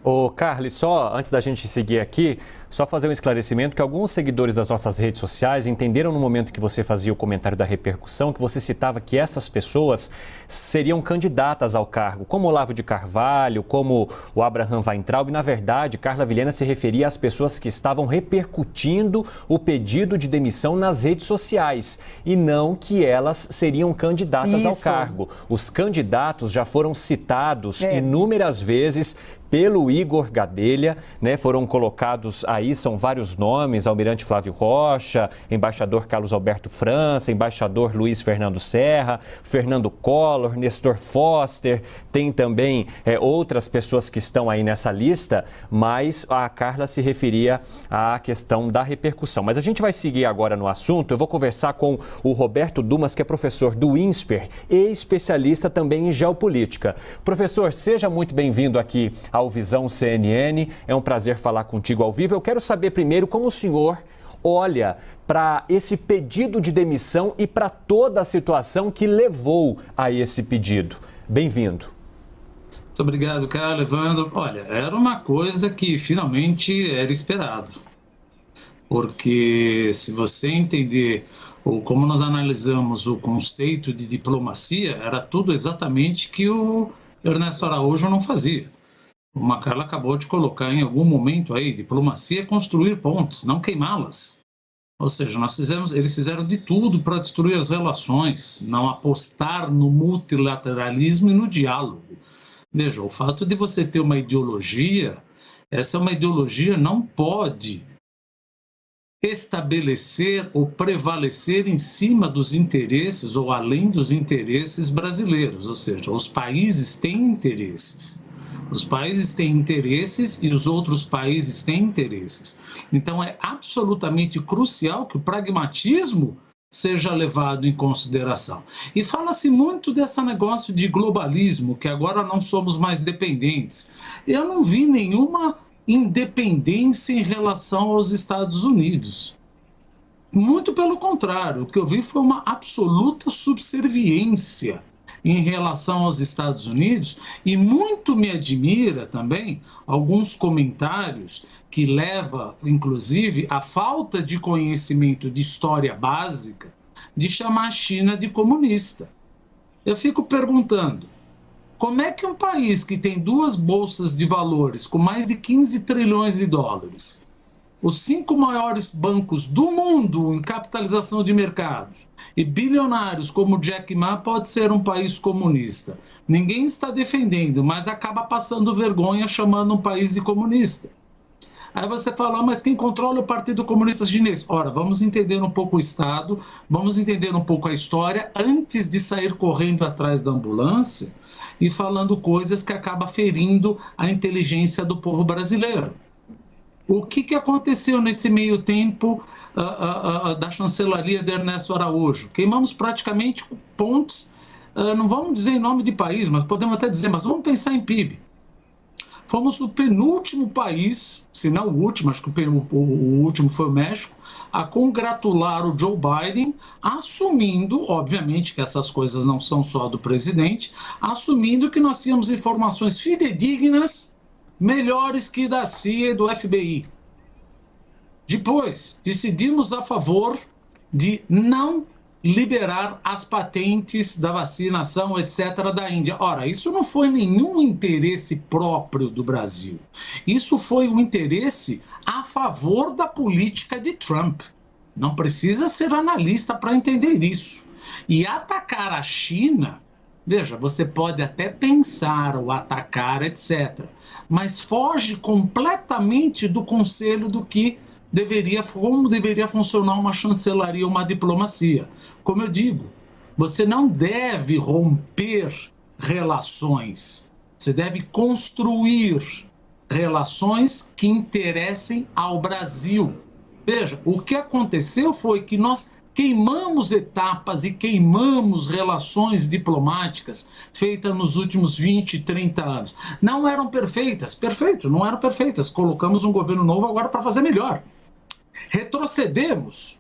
Ô, Carly, só antes da gente seguir aqui, só fazer um esclarecimento que alguns seguidores das nossas redes sociais entenderam no momento que você fazia o comentário da repercussão, que você citava que essas pessoas seriam candidatas ao cargo, como Olavo de Carvalho, como o Abraham Weintraub, e na verdade, Carla Vilhena se referia às pessoas que estavam repercutindo o pedido de demissão nas redes sociais e não que elas seriam candidatas ao cargo. Os candidatos já foram citados inúmeras vezes pelo Igor Gadelha, né? Foram colocados aí, são vários nomes: Almirante Flávio Rocha, embaixador Carlos Alberto França, embaixador Luiz Fernando Serra, Fernando Collor, Nestor Foster, tem também outras pessoas que estão aí nessa lista, mas a Carla se referia à questão da repercussão. Mas a gente vai seguir agora no assunto. Eu vou conversar com o Roberto Dumas, que é professor do INSPER e especialista também em geopolítica. Professor, seja muito bem-vindo aqui ao Visão CNN, é um prazer falar contigo ao vivo. Eu quero saber primeiro como o senhor olha para esse pedido de demissão e para toda a situação que levou a esse pedido. Bem-vindo. Muito obrigado, Carlos, Evandro. Olha, era uma coisa que finalmente era esperado, porque se você entender ou como nós analisamos o conceito de diplomacia, era tudo exatamente que o Ernesto Araújo não fazia. Como a Carla acabou de colocar em algum momento aí, diplomacia é construir pontes, não queimá-las. Ou seja, eles fizeram de tudo para destruir as relações, não apostar no multilateralismo e no diálogo. Veja, o fato de você ter uma ideologia, essa é uma ideologia não pode estabelecer ou prevalecer em cima dos interesses ou além dos interesses brasileiros. Ou seja, os países têm interesses. Os países têm interesses e os outros países têm interesses. Então, é absolutamente crucial que o pragmatismo seja levado em consideração. E fala-se muito desse negócio de globalismo, que agora não somos mais dependentes. Eu não vi nenhuma independência em relação aos Estados Unidos. Muito pelo contrário, o que eu vi foi uma absoluta subserviência em relação aos Estados Unidos, e muito me admira também alguns comentários que levam, inclusive, à falta de conhecimento de história básica, de chamar a China de comunista. Eu fico perguntando, como é que um país que tem duas bolsas de valores com mais de 15 trilhões de dólares, os 5 maiores bancos do mundo em capitalização de mercados e bilionários como Jack Ma pode ser um país comunista? Ninguém está defendendo, mas acaba passando vergonha chamando um país de comunista. Aí você fala, mas quem controla o Partido Comunista Chinês? Ora, vamos entender um pouco o Estado, vamos entender um pouco a história antes de sair correndo atrás da ambulância e falando coisas que acabam ferindo a inteligência do povo brasileiro. O que aconteceu nesse meio tempo da chancelaria de Ernesto Araújo? Queimamos praticamente pontes, não vamos dizer em nome de país, mas podemos até dizer, mas vamos pensar em PIB. Fomos o penúltimo país, se não o último, acho que o último foi o México, a congratular o Joe Biden, assumindo, obviamente que essas coisas não são só do presidente, assumindo que nós tínhamos informações fidedignas melhores que da CIA e do FBI. Depois, decidimos a favor de não liberar as patentes da vacinação, etc., da Índia. Ora, isso não foi nenhum interesse próprio do Brasil. Isso foi um interesse a favor da política de Trump. Não precisa ser analista para entender isso. E atacar a China, veja, você pode até pensar ou atacar, etc., mas foge completamente do conselho do que como deveria funcionar uma chancelaria, uma diplomacia. Como eu digo, você não deve romper relações, você deve construir relações que interessem ao Brasil. Veja, o que aconteceu foi que nós queimamos etapas e queimamos relações diplomáticas feitas nos últimos 20, 30 anos. Não eram perfeitas, não eram perfeitas. Colocamos um governo novo agora para fazer melhor. Retrocedemos.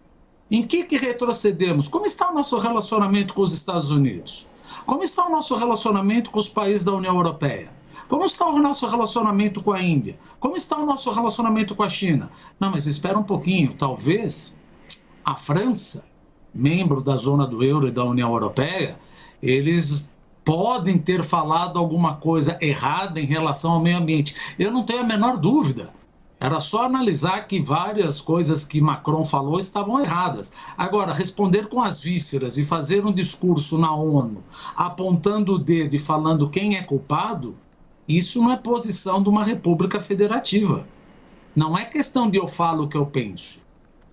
Em que retrocedemos? Como está o nosso relacionamento com os Estados Unidos? Como está o nosso relacionamento com os países da União Europeia? Como está o nosso relacionamento com a Índia? Como está o nosso relacionamento com a China? Não, mas espera um pouquinho, talvez a França, membro da zona do euro e da União Europeia, eles podem ter falado alguma coisa errada em relação ao meio ambiente. Eu não tenho a menor dúvida. Era só analisar que várias coisas que Macron falou estavam erradas. Agora, responder com as vísceras e fazer um discurso na ONU, apontando o dedo e falando quem é culpado, isso não é posição de uma república federativa. Não é questão de eu falo o que eu penso.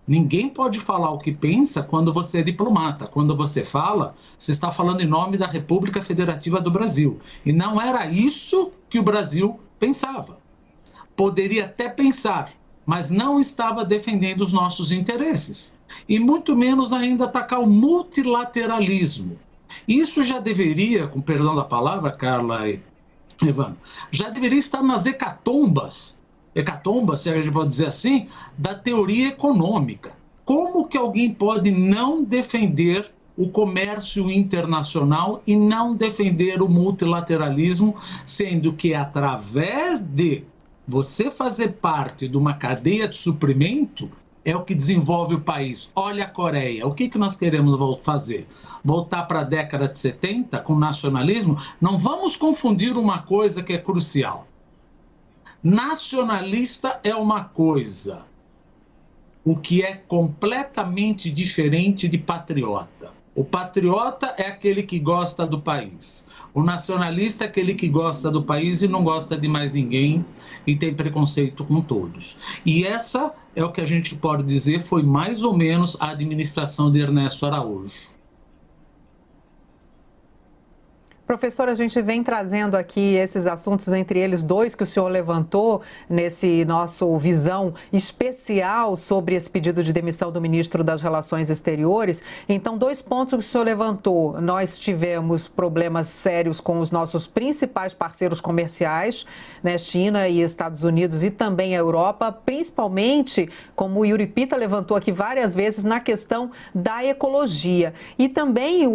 Ninguém pode falar o que pensa quando você é diplomata. Quando você fala, você está falando em nome da República Federativa do Brasil. E não era isso que o Brasil pensava. Poderia até pensar, mas não estava defendendo os nossos interesses. E muito menos ainda atacar o multilateralismo. Isso já deveria, com perdão da palavra, Carla e Evandro, já deveria estar nas hecatombas, se a gente pode dizer assim, da teoria econômica. Como que alguém pode não defender o comércio internacional e não defender o multilateralismo, sendo que através de você fazer parte de uma cadeia de suprimento é o que desenvolve o país. Olha a Coreia, o que nós queremos fazer? Voltar para a década de 70 com nacionalismo? Não vamos confundir uma coisa que é crucial. Nacionalista é uma coisa, o que é completamente diferente de patriota. O patriota é aquele que gosta do país. O nacionalista é aquele que gosta do país e não gosta de mais ninguém e tem preconceito com todos. E essa é o que a gente pode dizer foi mais ou menos a administração de Ernesto Araújo. Professor, a gente vem trazendo aqui esses assuntos, entre eles dois que o senhor levantou nesse nosso visão especial sobre esse pedido de demissão do ministro das Relações Exteriores. Então, 2 pontos que o senhor levantou. Nós tivemos problemas sérios com os nossos principais parceiros comerciais, né, China e Estados Unidos e também a Europa, principalmente, como o Yuri Pita levantou aqui várias vezes, na questão da ecologia. E também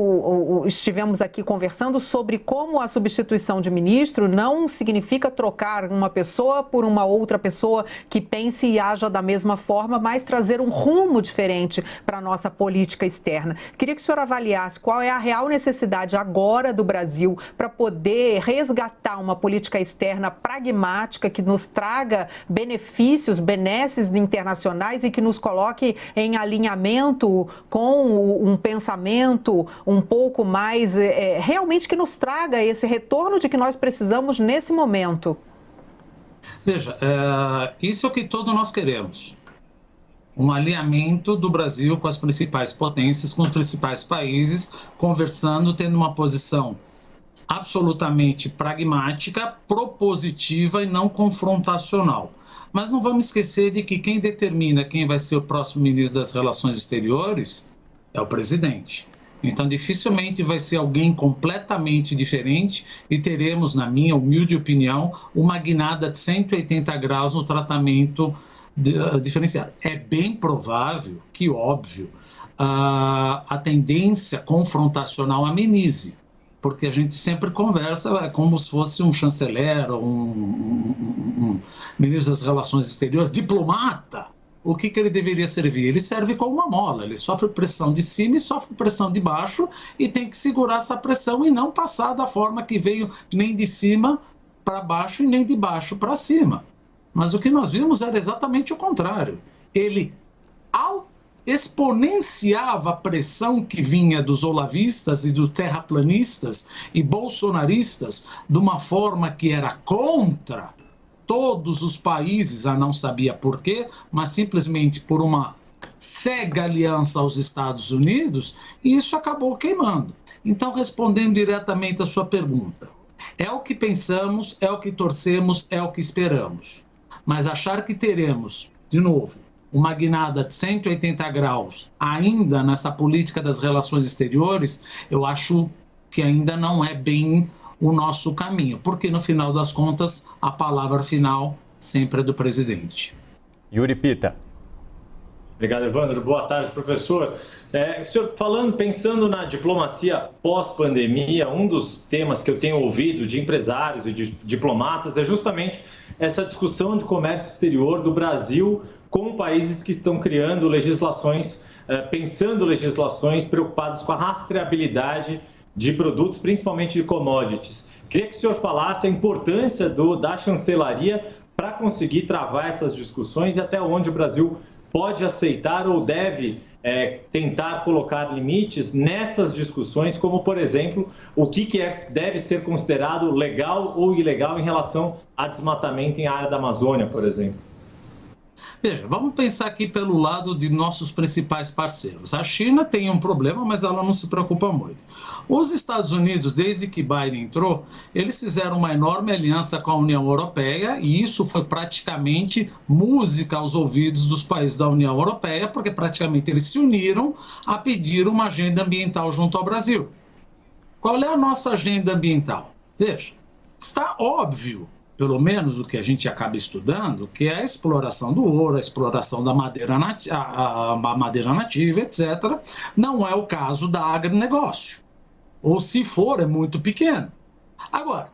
estivemos aqui conversando sobre como a substituição de ministro não significa trocar uma pessoa por uma outra pessoa que pense e haja da mesma forma, mas trazer um rumo diferente para a nossa política externa. Queria que o senhor avaliasse qual é a real necessidade agora do Brasil para poder resgatar uma política externa pragmática que nos traga benefícios, benesses internacionais e que nos coloque em alinhamento com um pensamento um pouco mais, realmente que nos traga esse retorno de que nós precisamos nesse momento. Veja, isso é o que todos nós queremos. Um alinhamento do Brasil com as principais potências, com os principais países, conversando, tendo uma posição absolutamente pragmática, propositiva e não confrontacional. Mas não vamos esquecer de que quem determina quem vai ser o próximo ministro das Relações Exteriores é o presidente. Então, dificilmente vai ser alguém completamente diferente e teremos, na minha humilde opinião, uma guinada de 180 graus no tratamento diferenciado. É bem provável que, óbvio, a tendência confrontacional amenize, porque a gente sempre conversa como se fosse um chanceler, um ministro das Relações Exteriores, diplomata. O que ele deveria servir? Ele serve como uma mola, ele sofre pressão de cima e sofre pressão de baixo e tem que segurar essa pressão e não passar da forma que veio nem de cima para baixo e nem de baixo para cima. Mas o que nós vimos era exatamente o contrário. Ele exponenciava a pressão que vinha dos olavistas e dos terraplanistas e bolsonaristas de uma forma que era contra todos os países, não sabia por quê, mas simplesmente por uma cega aliança aos Estados Unidos, e isso acabou queimando. Então, respondendo diretamente à sua pergunta, é o que pensamos, é o que torcemos, é o que esperamos. Mas achar que teremos, de novo, uma guinada de 180 graus ainda nessa política das relações exteriores, eu acho que ainda não é bem o nosso caminho, porque no final das contas a palavra final sempre é do presidente. Yuri Pita. Obrigado, Evandro. Boa tarde, professor. Senhor, pensando na diplomacia pós-pandemia, um dos temas que eu tenho ouvido de empresários e de diplomatas é justamente essa discussão de comércio exterior do Brasil com países que estão criando legislações, pensando legislações preocupadas com a rastreabilidade de produtos, principalmente de commodities. Queria que o senhor falasse a importância da chancelaria para conseguir travar essas discussões e até onde o Brasil pode aceitar ou deve tentar colocar limites nessas discussões, como, por exemplo, o que deve ser considerado legal ou ilegal em relação a desmatamento em área da Amazônia, por exemplo. Veja, vamos pensar aqui pelo lado de nossos principais parceiros. A China tem um problema, mas ela não se preocupa muito. Os Estados Unidos, desde que Biden entrou, eles fizeram uma enorme aliança com a União Europeia e isso foi praticamente música aos ouvidos dos países da União Europeia, porque praticamente eles se uniram a pedir uma agenda ambiental junto ao Brasil. Qual é a nossa agenda ambiental? Veja, está óbvio, pelo menos o que a gente acaba estudando, que é a exploração do ouro, a exploração da madeira nativa, etc. Não é o caso da agronegócio. Ou se for, é muito pequeno. Agora,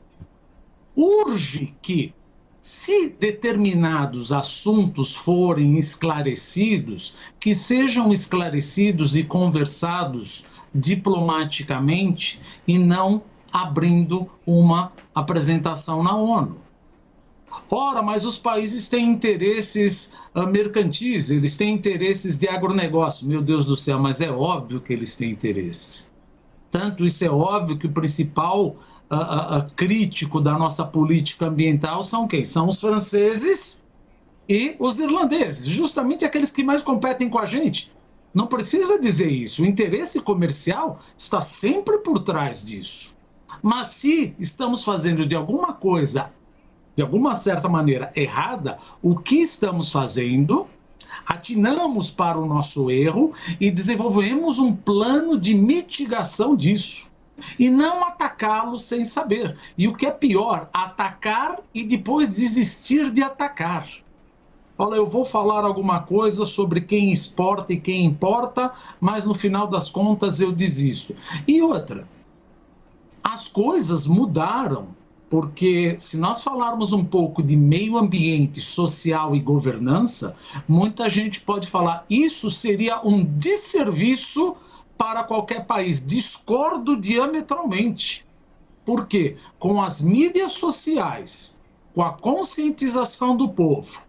urge que, se determinados assuntos forem esclarecidos, que sejam esclarecidos e conversados diplomaticamente e não abrindo uma apresentação na ONU. Ora, mas os países têm interesses mercantis, eles têm interesses de agronegócio. Meu Deus do céu, mas é óbvio que eles têm interesses. Tanto isso é óbvio que o principal crítico da nossa política ambiental são quem? São os franceses e os irlandeses, justamente aqueles que mais competem com a gente. Não precisa dizer isso, o interesse comercial está sempre por trás disso. Mas se estamos fazendo de alguma coisa, de alguma certa maneira errada, o que estamos fazendo, atinamos para o nosso erro e desenvolvemos um plano de mitigação disso. E não atacá-lo sem saber. E o que é pior, atacar e depois desistir de atacar. Olha, eu vou falar alguma coisa sobre quem exporta e quem importa, mas no final das contas eu desisto. E outra, as coisas mudaram. Porque se nós falarmos um pouco de meio ambiente, social e governança, muita gente pode falar isso seria um desserviço para qualquer país. Discordo diametralmente. Por quê? Com as mídias sociais, com a conscientização do povo,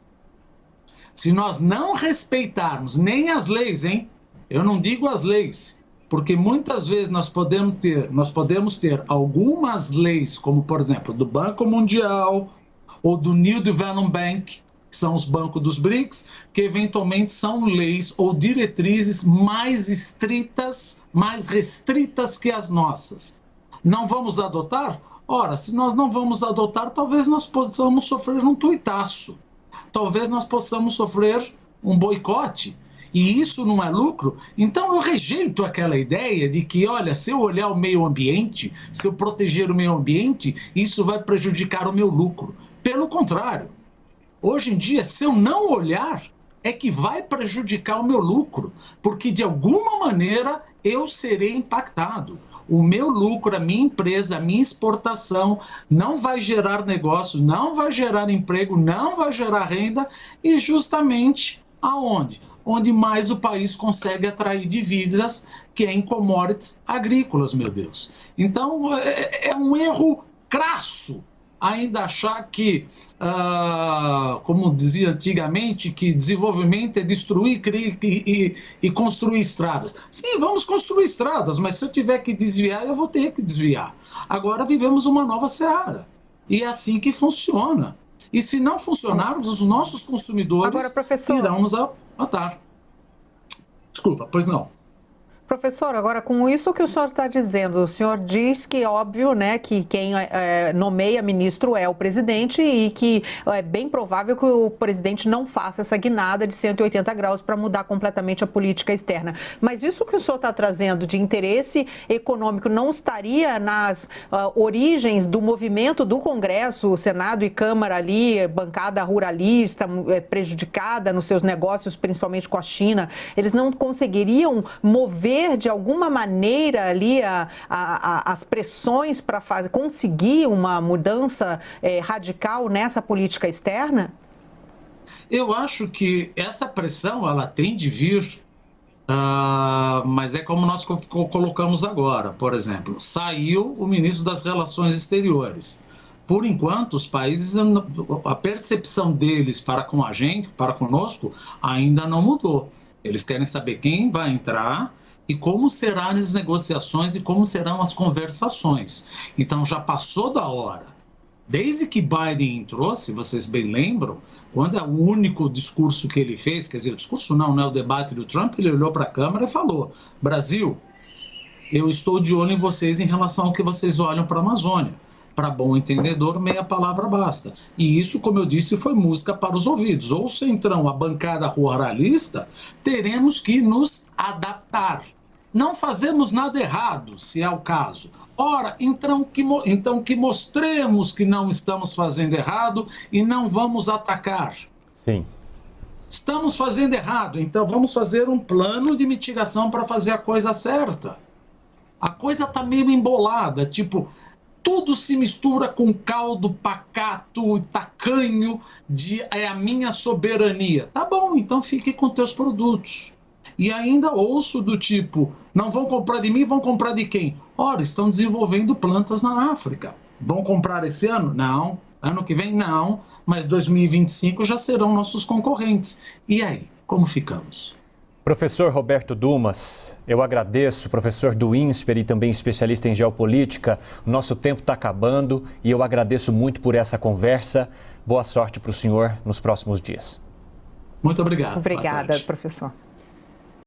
se nós não respeitarmos nem as leis, hein? Eu não digo as leis. Porque muitas vezes nós podemos ter algumas leis, como por exemplo do Banco Mundial ou do New Development Bank, que são os bancos dos BRICS, que eventualmente são leis ou diretrizes mais estritas, mais restritas que as nossas. Não vamos adotar? Ora, se nós não vamos adotar, talvez nós possamos sofrer um tuitaço. Talvez nós possamos sofrer um boicote. E isso não é lucro? Então eu rejeito aquela ideia de que, olha, se eu olhar o meio ambiente, se eu proteger o meio ambiente, isso vai prejudicar o meu lucro. Pelo contrário, hoje em dia, se eu não olhar, é que vai prejudicar o meu lucro, porque de alguma maneira eu serei impactado. O meu lucro, a minha empresa, a minha exportação não vai gerar negócio, não vai gerar emprego, não vai gerar renda e justamente aonde? Onde mais o país consegue atrair divisas, que é em commodities agrícolas, meu Deus. Então, é um erro crasso ainda achar que, como dizia antigamente, que desenvolvimento é destruir e construir estradas. Sim, vamos construir estradas, mas se eu tiver que desviar, eu vou ter que desviar. Agora vivemos uma nova seara. E é assim que funciona. E se não funcionarmos, os nossos consumidores irão nos matar. Desculpa, pois não. Professor, agora com isso que o senhor está dizendo, o senhor diz que é óbvio, né, que quem nomeia ministro é o presidente e que é bem provável que o presidente não faça essa guinada de 180 graus para mudar completamente a política externa. Mas isso que o senhor está trazendo de interesse econômico não estaria nas origens do movimento do Congresso, Senado e Câmara ali, bancada ruralista, prejudicada nos seus negócios, principalmente com a China? Eles não conseguiriam mover de alguma maneira ali as pressões para conseguir uma mudança radical nessa política externa? Eu acho que essa pressão ela tem de vir, mas é como nós colocamos agora. Por exemplo, saiu o ministro das Relações Exteriores. Por enquanto, os países, a percepção deles para com a gente, para conosco, ainda não mudou. Eles querem saber quem vai entrar e como serão as negociações e como serão as conversações. Então, já passou da hora. Desde que Biden entrou, se vocês bem lembram, quando é o único discurso que ele fez, quer dizer, o discurso não, né, o debate do Trump, ele olhou para a Câmara e falou: Brasil, eu estou de olho em vocês em relação ao que vocês olham para a Amazônia. Para bom entendedor, meia palavra basta. E isso, como eu disse, foi música para os ouvidos. Ou Centrão, a bancada ruralista, teremos que nos adaptar. Não fazemos nada errado, se é o caso. Ora, então que mostremos que não estamos fazendo errado e não vamos atacar. Sim. Estamos fazendo errado, então vamos fazer um plano de mitigação para fazer a coisa certa. A coisa está meio embolada, tipo, tudo se mistura com caldo pacato e tacanho de é a minha soberania. Tá bom, então fique com teus produtos. E ainda ouço do tipo, não vão comprar de mim, vão comprar de quem? Ora, estão desenvolvendo plantas na África. Vão comprar esse ano? Não. Ano que vem? Não. Mas 2025 já serão nossos concorrentes. E aí, como ficamos? Professor Roberto Dumas, eu agradeço, professor do INSPER e também especialista em geopolítica. O nosso tempo está acabando e eu agradeço muito por essa conversa. Boa sorte para o senhor nos próximos dias. Muito obrigado. Obrigada, professor.